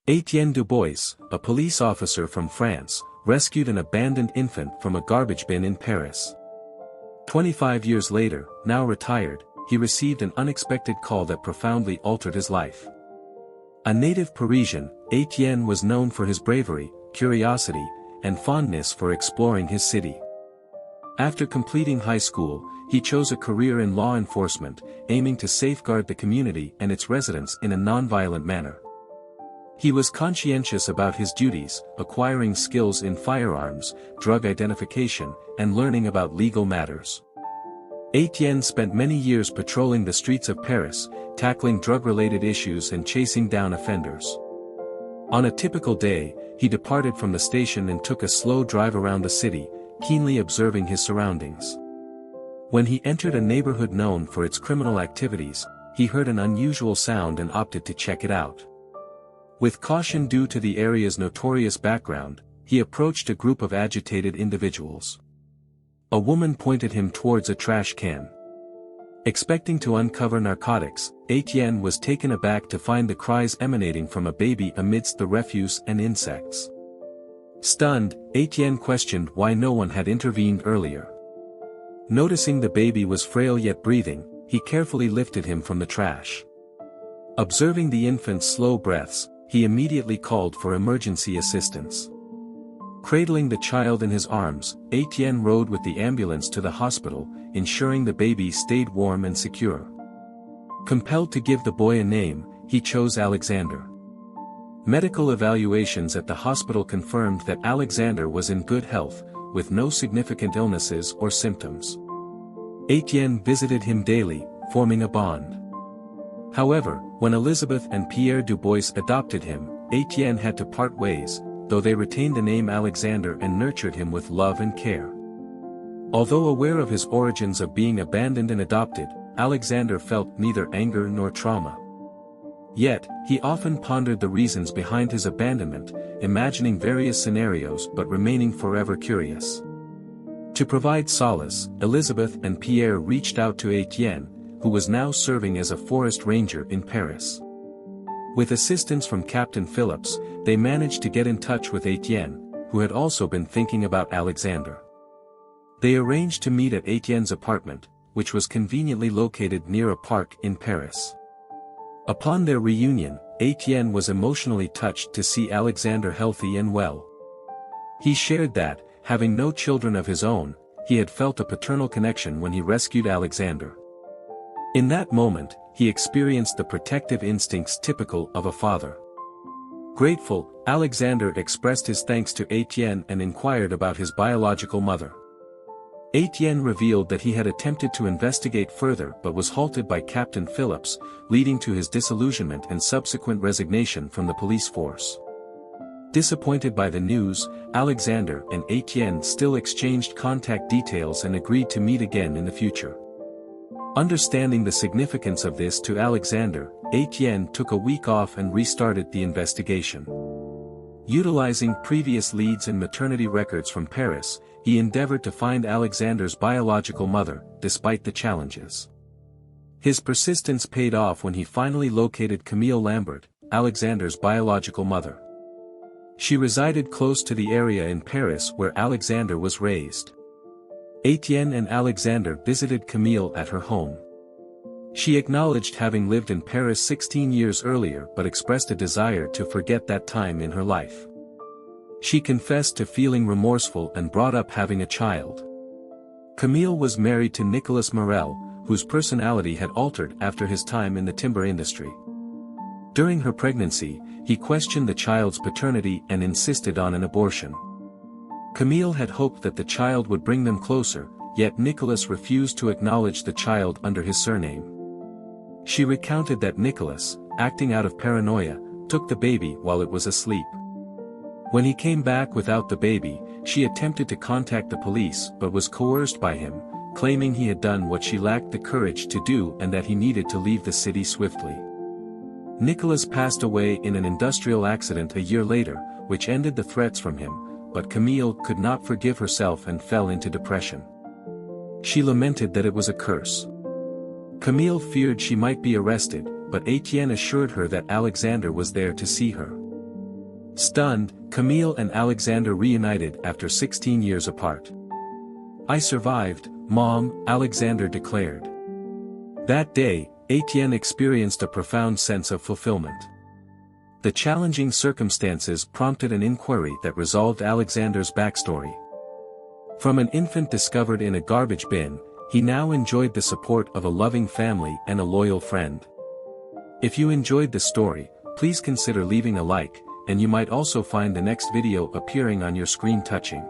Etienne Dubois, a police officer from France, rescued an abandoned infant from a garbage bin in Paris. 25 years later, now retired, he received an unexpected call that profoundly altered his life. A native Parisian, Étienne was known for his bravery, curiosity, and fondness for exploring his city. After completing high school, he chose a career in law enforcement, aiming to safeguard the community and its residents in a nonviolent manner. He was conscientious about his duties, acquiring skills in firearms, drug identification, and learning about legal matters. Étienne spent many years patrolling the streets of Paris, tackling drug-related issues and chasing down offenders. On a typical day, he departed from the station and took a slow drive around the city, keenly observing his surroundings. When he entered a neighborhood known for its criminal activities, he heard an unusual sound and opted to check it out. With caution due to the area's notorious background, he approached a group of agitated individuals. A woman pointed him towards a trash can. Expecting to uncover narcotics, Étienne was taken aback to find the cries emanating from a baby amidst the refuse and insects. Stunned, Étienne questioned why no one had intervened earlier. Noticing the baby was frail yet breathing, he carefully lifted him from the trash. Observing the infant's slow breaths, he immediately called for emergency assistance. Cradling the child in his arms, Étienne rode with the ambulance to the hospital, ensuring the baby stayed warm and secure. Compelled to give the boy a name, he chose Alexander. Medical evaluations at the hospital confirmed that Alexander was in good health, with no significant illnesses or symptoms. Étienne visited him daily, forming a bond. However, when Elizabeth and Pierre Dubois adopted him, Étienne had to part ways, though they retained the name Alexander and nurtured him with love and care. Although aware of his origins of being abandoned and adopted, Alexander felt neither anger nor trauma. Yet, he often pondered the reasons behind his abandonment, imagining various scenarios but remaining forever curious. To provide solace, Elizabeth and Pierre reached out to Étienne, who was now serving as a forest ranger in Paris. With assistance from Captain Phillips, they managed to get in touch with Étienne, who had also been thinking about Alexander. They arranged to meet at Étienne's apartment, which was conveniently located near a park in Paris. Upon their reunion, Étienne was emotionally touched to see Alexander healthy and well. He shared that, having no children of his own, he had felt a paternal connection when he rescued Alexander. In that moment, he experienced the protective instincts typical of a father. Grateful, Alexander expressed his thanks to Étienne and inquired about his biological mother. Étienne revealed that he had attempted to investigate further but was halted by Captain Phillips, leading to his disillusionment and subsequent resignation from the police force. Disappointed by the news, Alexander and Étienne still exchanged contact details and agreed to meet again in the future. Understanding the significance of this to Alexander, Étienne took a week off and restarted the investigation. Utilizing previous leads and maternity records from Paris, he endeavored to find Alexander's biological mother, despite the challenges. His persistence paid off when he finally located Camille Lambert, Alexander's biological mother. She resided close to the area in Paris where Alexander was raised. Étienne and Alexander visited Camille at her home. She acknowledged having lived in Paris 16 years earlier but expressed a desire to forget that time in her life. She confessed to feeling remorseful and brought up having a child. Camille was married to Nicolas Morel, whose personality had altered after his time in the timber industry. During her pregnancy, he questioned the child's paternity and insisted on an abortion. Camille had hoped that the child would bring them closer, yet Nicolas refused to acknowledge the child under his surname. She recounted that Nicolas, acting out of paranoia, took the baby while it was asleep. When he came back without the baby, she attempted to contact the police but was coerced by him, claiming he had done what she lacked the courage to do and that he needed to leave the city swiftly. Nicolas passed away in an industrial accident a year later, which ended the threats from him, but Camille could not forgive herself and fell into depression. She lamented that it was a curse. Camille feared she might be arrested, but Étienne assured her that Alexander was there to see her. Stunned, Camille and Alexander reunited after 16 years apart. "I survived, Mom," Alexander declared. That day, Étienne experienced a profound sense of fulfillment. The challenging circumstances prompted an inquiry that resolved Alexander's backstory. From an infant discovered in a garbage bin, he now enjoyed the support of a loving family and a loyal friend. If you enjoyed the story, please consider leaving a like, and you might also find the next video appearing on your screen touching.